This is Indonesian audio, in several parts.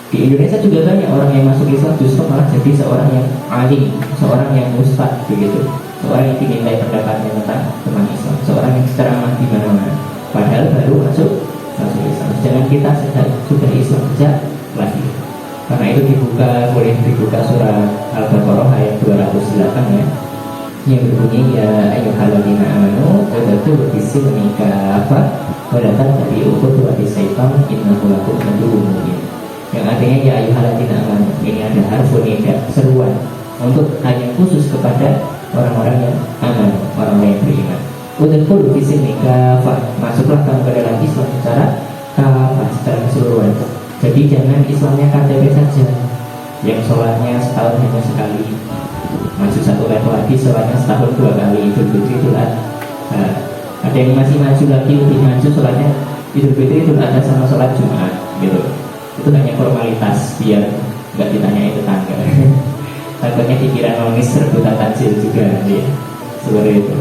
Di Indonesia juga banyak orang yang masuk Islam justru malah jadi seorang yang alim, seorang yang ustadz begitu, seorang yang dimintai pendapatnya tentang Islam, seorang yang ceramah di mana-mana, padahal baru masuk Islam. Jangan kita sudah Islam sejak lahir. Karena itu boleh dibuka surah Al-Baqarah ayat 208 ya, yang berbunyi ya ayyuhalladzina amanu udkhulu fis-silmi kaffah wa la tattabi'u khutuwati syaitan innahu lakum aduwwun mubin. Yang artinya ya ayyuhalladzina amanu, ini ada harfun nida, seruan untuk hanya khusus kepada orang-orang yang aman, orang-orang yang beriman. Udkhulu fis-silmi kaffah, masuklah kamu ke dalam Islam secara kaffah, secara keseluruhan. Jadi jangan Islamnya KTP saja, yang sholatnya setahun hanya sekali, maju satu level lagi sholatnya setahun 2 kali, Idul Fitri, Idul Adha. Ada yang masih maju lagi, lebih maju sholatnya Idul Fitri, Idul Adha sama sholat Jumat gitu. Itu hanya formalitas biar nggak ditanyai tetangga. Takutnya dikira nonis rebutan takjil juga ya. Seperti itu.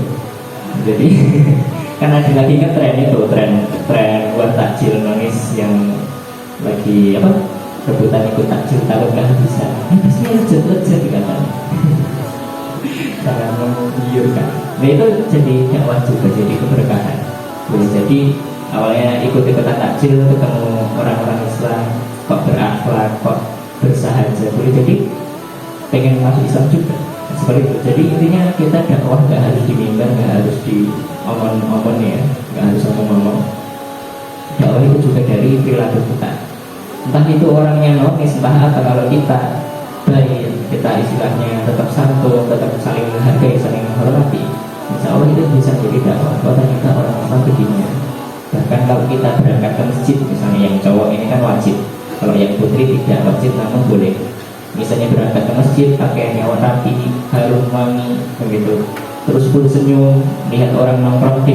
Jadi kan ada lagi kan tren buat takjil nonis yang lagi rebutan ikut takjil takut nggak bisa. Habisnya lezat dikatakan. Sangat menggiurkan. Nah itu jadi dakwah juga, jadi keberkahan. Boleh jadi awalnya ikut-ikutan takjil, ketemu orang-orang Islam, kok berakhlak, kok bersahaja. Boleh jadi pengen masuk Islam juga. Seperti itu. Jadi intinya kita dakwah nggak harus di mimbar, nggak harus di omong-omong ya, nggak harus ngomong-ngomong. Dakwah itu juga dari perilaku kita. Entah itu orangnya nonis, entah apa, kalau kita baik, kita istilahnya tetap santun, tetap saling menghargai, saling menghormati, insya Allah itu bisa jadi dakwah. Kalau kita orang Islam begini. Bahkan kalau kita berangkat ke masjid, misalnya yang cowok ini kan wajib, kalau yang putri tidak wajib namun boleh. Misalnya berangkat ke masjid, pakaiannya rapi, harum wangi, begitu. Terus full senyum, lihat orang nongkrong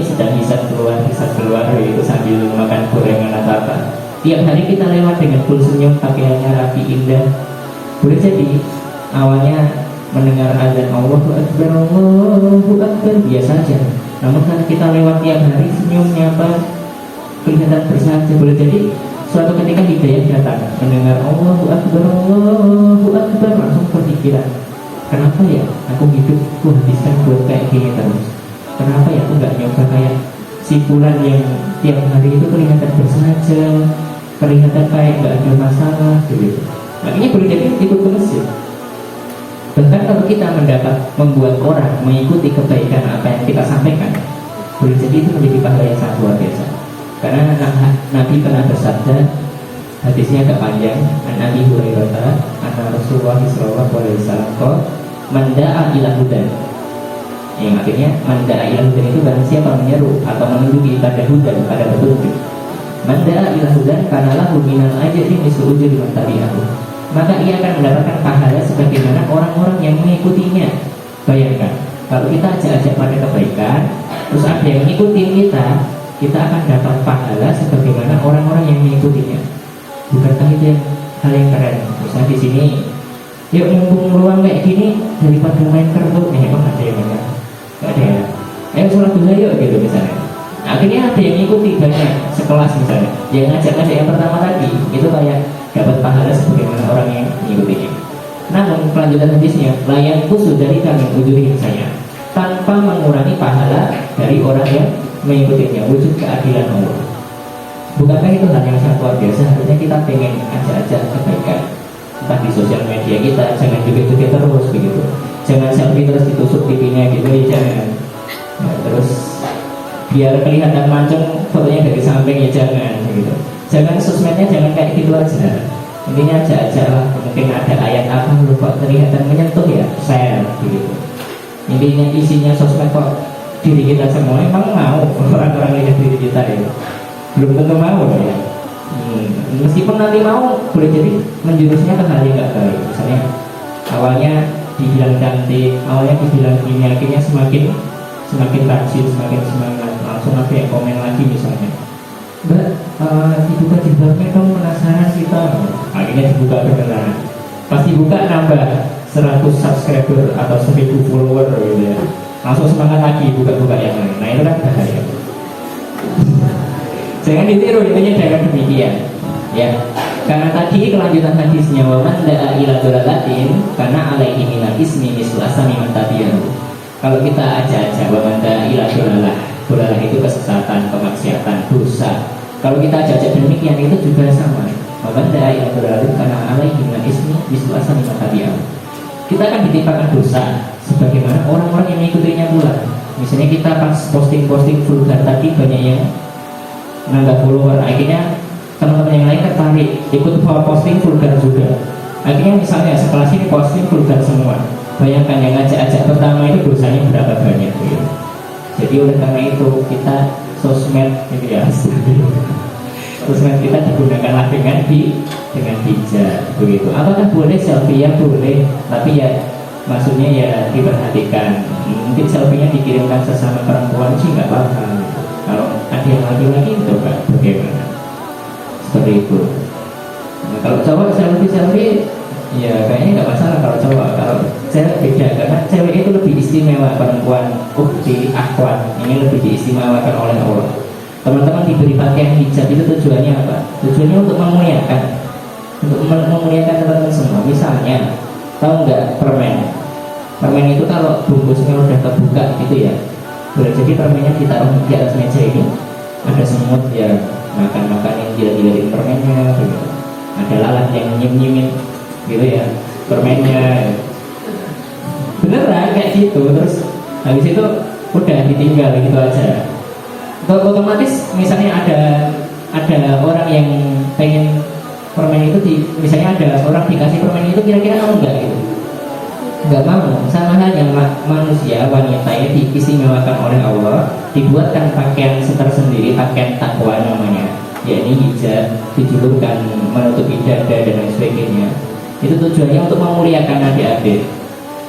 sedang bisa keluar itu sambil makan gorengan atau apa. Tiap hari kita lewat dengan full senyum, pakaiannya rapi indah. Boleh jadi awalnya mendengar azan Allahu Akbar biasa aja. Namun kan kita lewat tiap hari senyum, nyapa, kelihatan bersahaja. Boleh jadi suatu ketika hidayah datang, mendengar Allahu Akbar langsung berpikiran, kenapa ya aku hidupku habiskan buat kayak gini terus? Kenapa ya aku nggak nyoba kayak si fulan yang tiap hari itu kelihatan bersahaja, kelihatan kayak nggak ada masalah gitu. Makanya boleh jadi ikut ke masjid. Bahkan kalau kita membuat orang mengikuti kebaikan apa yang kita sampaikan, boleh jadi itu menjadi pahala yang sangat luar biasa. Karena Nabi pernah bersabda, hadisnya agak panjang, Nabi Hurairah, anna Rasulullah sallallahu alaihi wasallam man da'a ila hudan. Yang artinya man da'a ila hudan itu barang siapa menyeru atau menunjuki pada hudan, pada petunjuk. Man da'a ila hudan kana lahu minal ajri mislu ujri man tabi'ahu. Maka ia akan mendapatkan pahala sebagaimana orang-orang yang mengikutinya. Bayangkan, kalau kita ajak-ajak pada kebaikan, terus ada yang ngikutin kita akan dapat pahala sebagaimana orang-orang yang mengikutinya. Bukankah itu hal yang keren? Misalnya di sini, yuk mumpung luang kayak gini daripada main kertu, emang ada yang mana? Gak ada ya. Ayo sholat dulu yuk gitu misalnya. Akhirnya ada yang ngikuti banyak sekelas misalnya. Yang ngajak-ngajak yang pertama tadi itu kayak dapat pahala sebagaimana orang yang mengikutinya. Namun kelanjutan hadisnya, layanku dari kami ujuri saya tanpa mengurangi pahala dari orang yang mengikutinya, wujud keadilan Allah. Bukankah itu hal yang sangat luar biasa? Harusnya kita pengen ajak-ajak kebaikan, entah di sosial media kita, jangan juga terus begitu. Jangan selfie terus ditusuk pipinya gitu ya, jangan. Nah, terus biar kelihatan mancung fotonya dari samping ya jangan begitu. Jangan sosmednya jangan kayak gitu aja. Intinya ajak-ajak lah, mungkin ada ayat apa lupa kelihatan menyentuh ya, share begitu. Intinya isinya sosmed kok diri kita semua, emang mau orang-orang lihat diri kita ya? Belum tentu mau ya. Meskipun nanti mau, boleh jadi menjurusnya ke hal yang nggak baik. Misalnya awalnya dibilang cantik, awalnya dibilang ini, akhirnya semakin rajin, semakin semangat, langsung ada yang komen lagi misalnya, Mbak, dibuka jilbabnya dong, penasaran kita. Akhirnya dibuka beneran. Pas dibuka nambah 100 subscriber atau 1000 follower gitu ya. Langsung semangat lagi buka-buka yang lain. Nah itu kan bahaya. Jangan ditiru, intinya jangan demikian. Ya, karena tadi kelanjutan hadisnya wa man da'a ila dhalalatin karena alaihi minal ismi mislu asami man tabi'ahu. Kalau kita ajak-ajak wa man da'a ila dhalalah itu kesesatan, kemaksiatan, dosa. Kalau kita ajak-ajak demikian itu juga sama. Wa man da'a ila dhalalatin karena alaihi minal ismi mislu asami man tabi'ahu. Kita akan ditimpakan dosa sebagaimana orang-orang yang mengikutinya pula. Misalnya kita pas posting-posting vulgar tadi banyak yang nambah follower, akhirnya teman-teman yang lain tertarik ikut posting vulgar juga. Akhirnya misalnya sekelas ini posting vulgar semua. Bayangkan yang ngajak-ajak pertama itu dosanya berapa banyak gitu. Jadi oleh karena itu kita sosmed itu ya, sosmed kita digunakanlah dengan bijak begitu. Apakah boleh selfie? Ya boleh, tapi ya maksudnya ya diperhatikan. Mungkin selfie-nya dikirimkan sesama perempuan sih nggak apa-apa. Kalau ada yang laki-laki itu kan bagaimana? Seperti itu. Nah, kalau cowok selfie ya kayaknya nggak masalah kalau cowok. Kalau cewek beda, karena cewek itu lebih istimewa. Perempuan ukti akhwat ini lebih diistimewakan oleh Allah. Teman-teman diberi pakaian hijab itu tujuannya apa? Tujuannya untuk memuliakan, teman-teman semua. Misalnya tahu nggak permen? Permen itu kalau bungkusnya udah kebuka gitu ya, boleh jadi permennya ditaruh di atas meja ini, ada semut ya makan yang gila-gilain permennya gitu. Ada lalat yang nyim-nyimin gitu ya permennya, beneran kayak gitu. Terus habis itu udah ditinggal gitu aja. Otomatis misalnya ada orang yang pengen permen itu misalnya ada orang dikasih permen itu, kira-kira mau nggak gitu? Nggak mau. Sama halnya manusia, wanita ini diistimewakan oleh Allah, dibuatkan pakaian tersendiri, pakaian takwa namanya, yakni hijab, dijulurkan menutupi dada dan lain sebagainya. Itu tujuannya untuk memuliakan adik-adik.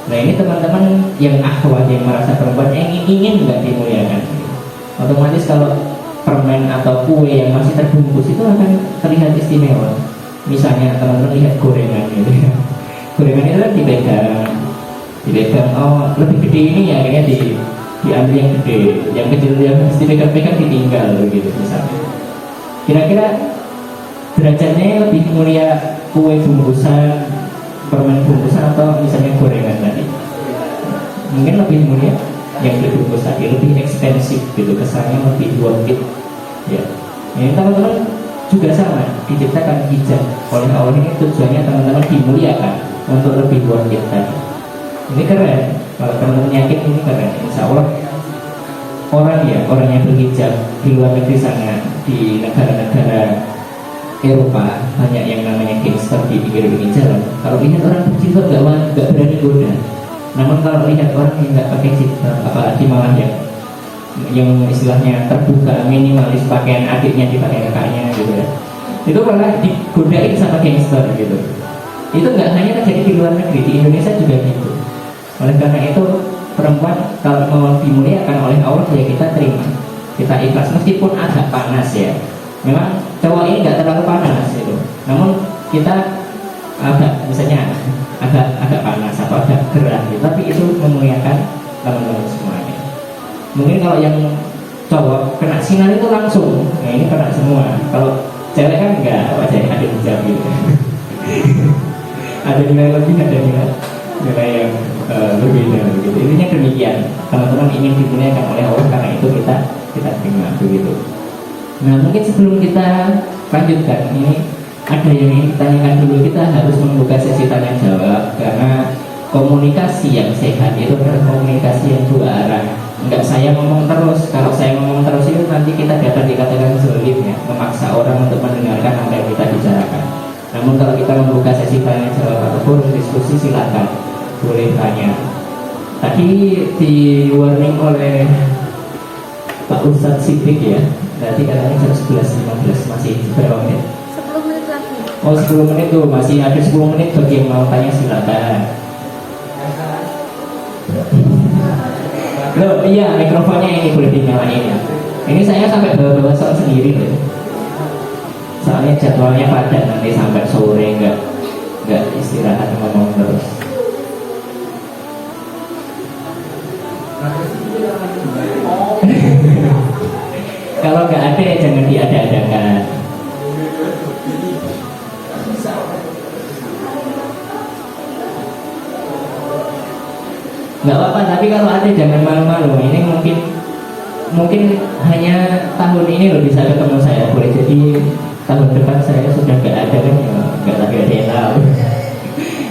Nah ini teman-teman yang akhwat, yang merasa perempuan yang ingin nggak dimuliakan, otomatis kalau permen atau kue yang masih terbungkus itu akan terlihat istimewa. Misalnya teman-teman lihat gorengan gitu ya, gorengan itu kan dipegang, oh lebih gede ini ya, akhirnya diambil yang gede, yang kecil yang mesti dipegang ditinggal gitu misalnya. Kira-kira derajatnya lebih mulia kue bungkusan, permen bungkusan, atau misalnya gorengan tadi? Mungkin lebih mulia yang dibungkus tadi, lebih ekspensif gitu, kesannya lebih worth it ya. Ini teman-teman juga sama, diciptakan hijab oleh Allah ini tujuannya teman-teman dimuliakan untuk lebih worth it tadi. Ini keren, kalau teman-teman yakin ini keren, insya Allah orang yang berhijab di luar negeri sana, di negara-negara Eropa banyak yang namanya gangster di pinggir-pinggir jalan. Kalau lihat orang berjilbab nggak berani goda. Namun kalau lihat orang yang nggak pakai jilbab, apalagi malah yang istilahnya terbuka, minimalis, pakaian adiknya dipakai kakaknya gitu ya, itu malah digodain sama gangster gitu. Itu nggak hanya terjadi di luar negeri, di Indonesia juga gitu. Oleh karena itu perempuan kalau mau dimuliakan oleh Allah ya kita terima, kita ikhlas meskipun agak panas ya. Memang cowok ini nggak terlalu panas itu, namun kita misalnya agak panas atau agak gerah gitu, tapi itu memuliakan teman-teman semuanya. Mungkin kalau yang cowok kena sinar itu langsung, nah ini kena semua. Kalau cewek kan enggak, wajah ada hijab gitu. Ada nilai lebih, ada nilai yang berbeda begitu. Intinya demikian, teman-teman ingin dimuliakan oleh Allah, karena itu kita terima begitu. Nah mungkin sebelum kita lanjutkan, ini ada yang ingin ditanyakan dulu. Kita harus membuka sesi tanya jawab, karena komunikasi yang sehat itu adalah komunikasi yang dua arah. Enggak saya ngomong terus. Kalau saya ngomong terus itu nanti kita dapat dikatakan sulit ya, memaksa orang untuk mendengarkan apa yang kita bicarakan. Namun kalau kita membuka sesi tanya jawab atau forum diskusi, silakan boleh tanya. Tadi di warning oleh Pak Ustadz Siddiq ya, berarti katanya jam 11.15, masih berapa menit? 10 menit lagi. Oh 10 menit tuh, masih ada 10 menit bagi yang mau tanya, silakan. Loh iya, mikrofonnya ini boleh dinyalain ya. Ini saya sampai bawa sound sendiri loh. Soalnya jadwalnya padat, nanti sampai sore nggak istirahat ngomong terus. Kalau nggak ada ya jangan diada-adakan. nggak apa-apa, tapi kalau ada jangan malu-malu. Ini mungkin hanya tahun ini loh bisa ketemu saya, boleh jadi tahun depan saya sudah nggak ada kan ya, nggak lagi ada yang tahu.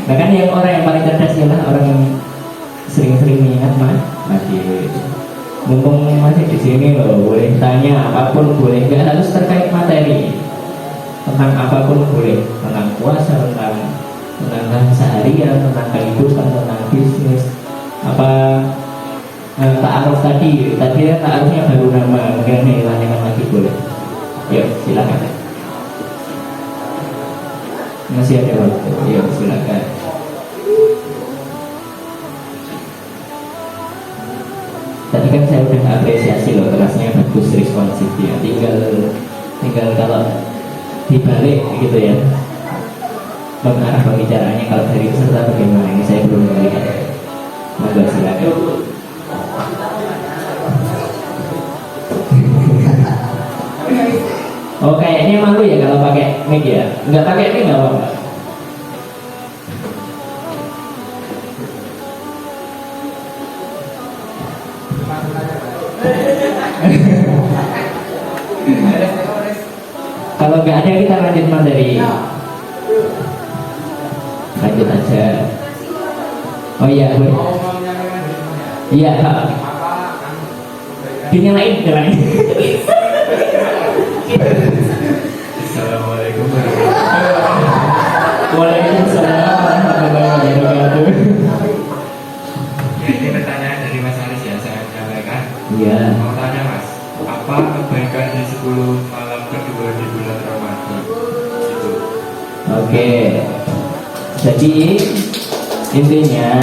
Nah kan yang orang yang paling cerdas ialah orang yang sering-sering mengingat masjid. Mumpung masih di sini loh, boleh tanya apapun boleh, nggak harus terkait materi, tentang apapun boleh, tentang puasa, tentang seharian, tentang kehidupan, tentang bisnis, apa ta'aruf tadi kan ta'arufnya baru nama, mungkin hilangkan lagi boleh. Yuk silakan. Masih ada waktu, yuk silakan. Tadi kan saya udah apresiasi loh, kelasnya bagus, responsif ya. Tinggal kalau dibalik gitu ya, mengarah pembicaraannya kalau dari peserta bagaimana, ini saya belum melihat. Monggo silakan. Oh kayaknya malu ya kalau pakai mic ya. Nggak pakai mic nggak apa-apa. Kalau nggak ada kita lanjut materi. Lanjut aja. Oh iya, boleh. Iya. Dinyalain. Assalamualaikum warahmatullahi wabarakatuh. Waalaikumsalam warahmatullahi wabarakatuh. Ya, ini pertanyaan dari Mas Aris ya, saya menyampaikan. Iya. Mau tanya Mas, apa kebaikan di 10 malam kedua di bulan Ramadan? Itu. Oke. Jadi intinya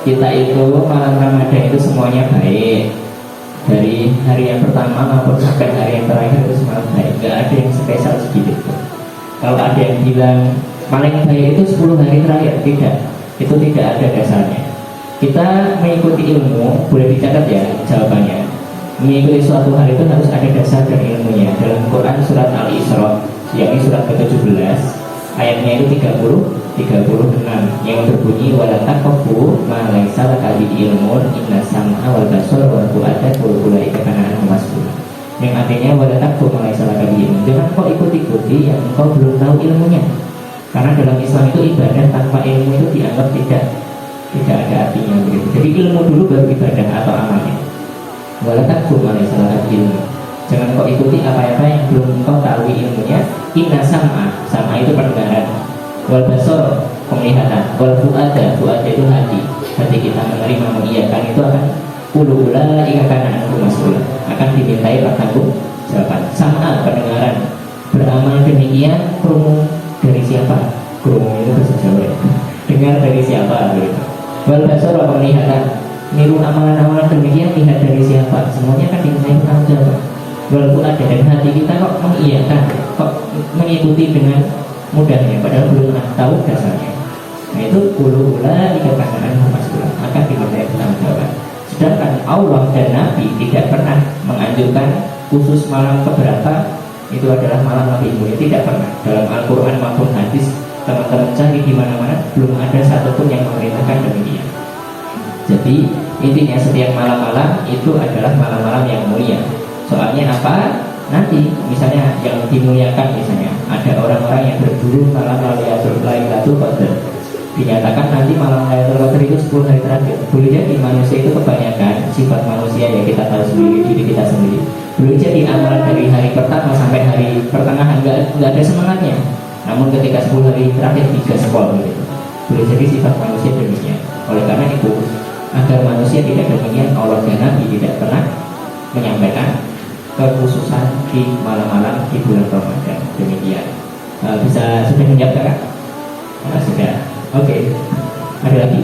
kita itu malam Ramadan itu semuanya baik. Dari hari yang pertama maupun sampai hari yang terakhir itu semua baik. Gak ada yang spesial sedikit pun. Kalau ada yang bilang paling baik itu 10 hari terakhir, tidak. Itu tidak ada dasarnya. Kita mengikuti ilmu, boleh dicatat ya jawabannya. Mengikuti suatu hal itu harus ada dasar dan ilmunya. Dalam Quran surat Al-Isra, yakni surat ke-17, ayatnya itu 36 yang berbunyi wala taqfu ma laisa laka bihi ilmun inna sam'a wal basara wal fu'ada kullu ulaika kana anhu mas'ul. Yang artinya wala taqfu ma laisa laka bihi ilmun. Jangan kau ikuti yang engkau belum tahu ilmunya. Karena dalam Islam itu ibadah tanpa ilmu itu dianggap tidak ada artinya begitu. Jadi ilmu dulu baru ibadah atau amalnya. Wala taqfu ma laisa laka bihi ilmun. Jangan kau ikuti apa-apa yang belum engkau tahu ilmunya. Inna sam'a itu pendengaran. Wal basar penglihatan, wal fu'ada itu hati kita menerima mengiyakan itu akan ula ikatan anhu mas'ul, akan dimintai pertanggung jawaban. Sama pendengaran, beramal demikian krungu dari siapa? Krungu itu bahasa Jawa ya. Dengar dari siapa gitu. Wal basar penglihatan, niru amalan-amalan demikian lihat dari siapa? Semuanya kan dimintai pertanggung jawaban. Wal fu'ada dan hati kita kok mengiyakan, kok mengikuti dengan mudahnya padahal belum tahu dasarnya. Nah itu ula dikatakan mas'ulah, akan dimintai pertanggung jawaban. Sedangkan Allah dan Nabi tidak pernah menganjurkan khusus malam keberapa itu adalah malam lebih mulia, tidak pernah. Dalam Al-Quran maupun hadis teman-teman cari di mana-mana belum ada satupun yang memerintahkan demikian. Jadi intinya setiap malam-malam itu adalah malam-malam yang mulia. Soalnya apa? Nanti misalnya yang dimuliakan, misalnya ada orang-orang yang berburu malam Lailatul Qadar, dinyatakan nanti malam Lailatul Qadar itu 10 hari terakhir. Boleh jadi manusia itu kebanyakan sifat manusia ya kita tahu sendiri, diri kita sendiri. Boleh jadi amalan dari hari pertama sampai hari pertengahan nggak ada semangatnya. Namun ketika 10 hari terakhir digaspol gitu. Boleh jadi sifat manusia demikian. Oleh karena itu agar manusia tidak demikian, Allah dan Nabi tidak pernah menyampaikan kekhususan di malam-malam di bulan Ramadan demikian. Bisa sudah menjawab kan? Sudah. Oke. Ada lagi?